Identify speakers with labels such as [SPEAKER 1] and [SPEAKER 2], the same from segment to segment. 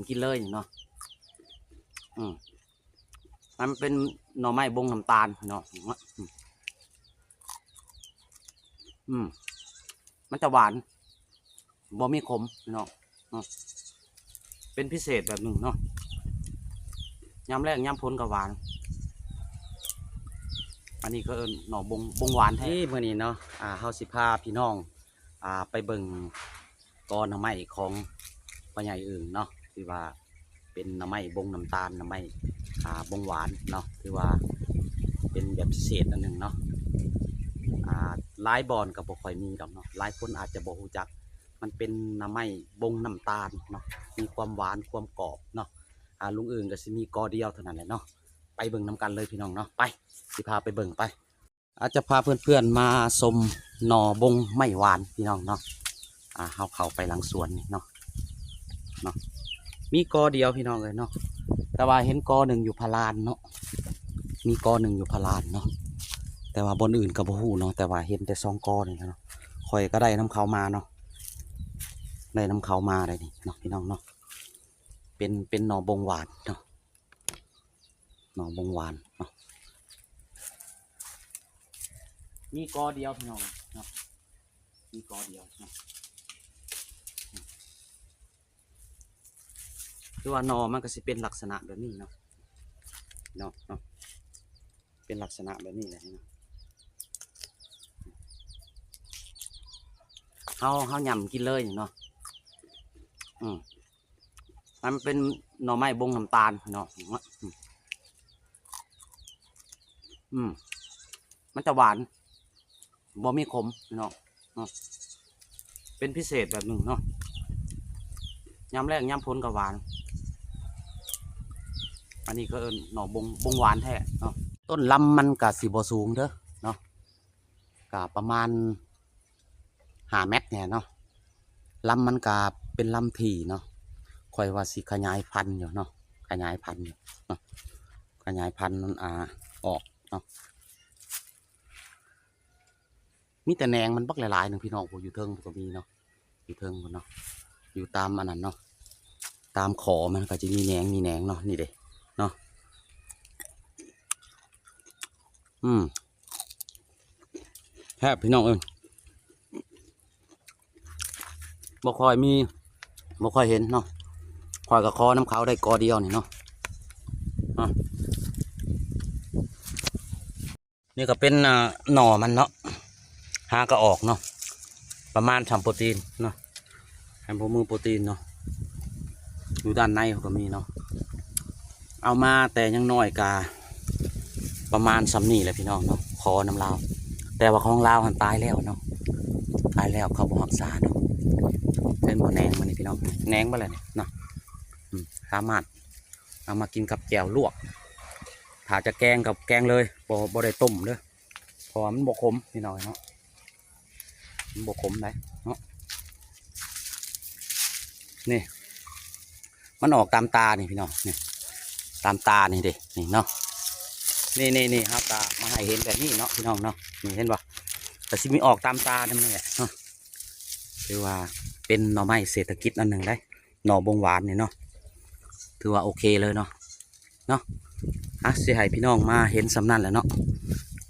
[SPEAKER 1] กินเลยเนาะมันเป็นหน่อไม้บงน้ำตาลเนาะมันจะหวานบ่มีขมเนาะเป็นพิเศษแบบหนึ่งเนาะยำแรกยำพ้นกับหวานอันนี้ก็หน่อบงหวานแท้เมื่อนี้เนาะเฮาสิพาพี่น้องไปเบิ่งกอหน่อไม้ของพ่อใหญ่อื่นเนาะที่ว่าเป็นหน่อไม้บงน้ำตาลหน่อไม้บงหวานเนาะที่ว่าเป็นแบบพิเศษอันหนึ่งเนาะหลายบอนกับบ่ค่อยมีดอกเนาะหลายคนอาจจะบ่รู้จักมันเป็นหน่อไม้บงน้ำตาลเนาะมีความหวานความกรอบเนาะลุงอื่นก็สิมีกอเดียวเท่านั้นแหละเนาะไปเบิ่งน้ำกันเลยพี่น้องเนาะไปสิพาไปเบิ่งไปอาจจะพาเพื่อนๆมาชมหน่อบงไม้หวานพี่น้องเนาะเข้าไปหลังสวนนี่เนาะมีกอเดียวพี่น้องเลยเนาะแต่ว่าเห็นกอหนึ่งอยู่พารานเนาะมีกอหนึ่งอยู่พารานเนาะแต่ว่าบนอื่นก็บ่ฮู้เนาะแต่ว่าเห็นแต่สองกอนี่เนาะคอยก็ได้น้ำเขามาเนาะได้น้ำเขามาได้นี่เนาะพี่น้องเนาะเป็นหน่อบงหวานเนาะหน่อบงหวานเนาะมีกอเดียวพี่น้องเนาะมีกอเดียวเนาะคือว่าหน่อมันก็สิเป็นลักษณะแบบนี้เนาะเป็นลักษณะแบบนี้แหละเนาะเขายำกินเลยเนาะมันเป็นหน่อไม้บงน้ำตาลเนาะมันจะหวานบ่มีขมเนาะเป็นพิเศษแบบหนึ่งเนาะยำแรกยำพ้นกับหวานอันนี้ก็หน่อบงหวานแท้เนาะต้นลำมันกะสีบ่สูงเด้อเนาะกะประมาณ5 เมตรเนี่ยเนาะลำมันกะเป็นลำถี่เนาะค่อยว่าสิขยายพันธุ์อยู่เนาะขยายพันธุ์อยู่เนาะขยายพันธุ์นั้นออกเนาะมีแต่แหนงมันบักหลายๆหนึ่งพี่น้องอยู่เทิงก็มีเนาะอยู่เทิงเนาะอยู่ตามอันนั้นเนาะตามขอมันก็จะมีแหนงเนาะนี่เด้เนาะแค่พี่น้องบ่ค่อยเห็นเนาะคอยกับคอน้ำเขาได้กอเดียวนี่เนาะนี่ก็เป็นหน่อมันเนาะหาก็ออกเนาะประมาณ3 โปรตีนเนาะแฮมโพมือโปรตีนเนาะอยู่ด้านในก็มีเนาะเอามาแต่ยังน้อยกาประมาณซ้ำนี่แหละพี่น้องเนาะคอน้ำลาวแต่ว่าของลาวมันตายแล้วเนาะตายแล้วเขาบอกรักษาเนาะเป็นบ่แหนงมันนี่พี่น้องแหนงบ่เลยเนาะสามารถเอามากินกับแจ่วลวกถ้าจะแกงกับแกงเลยบ่ได้ต้มเด้อเพราะมันบกขมพี่น้อยเนาะมันบกขมได้เนาะนี่มันออกตามตานี่พี่น้องนี่ตามตานี่ดินี่เนาะนี่ครับตามาให้เห็นแบบนี้เนาะพี่น้องเนาะนี่เห็นป่ะแต่สิมีออกตามตานั่นแหละเนาะถือว่าเป็นหน่อไม้เศรษฐกิจอันหนึ่งได้หน่อบงหวานเนี่ยเนาะถือว่าโอเคเลยเนาะสิให้พี่น้องมาเห็นสำนันแหละเนาะ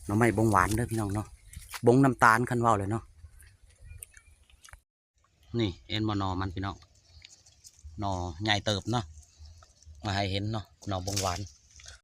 [SPEAKER 1] หน่อไม้บงหวานเด้อพี่น้องเนาะบงน้ำตาลคันว่าวเลยเนาะนี่เอ็นมาหน่อมันพี่น้องหน่อใหญ่เติบเนาะมาให้เห็นเนาะหน่อบงหวาน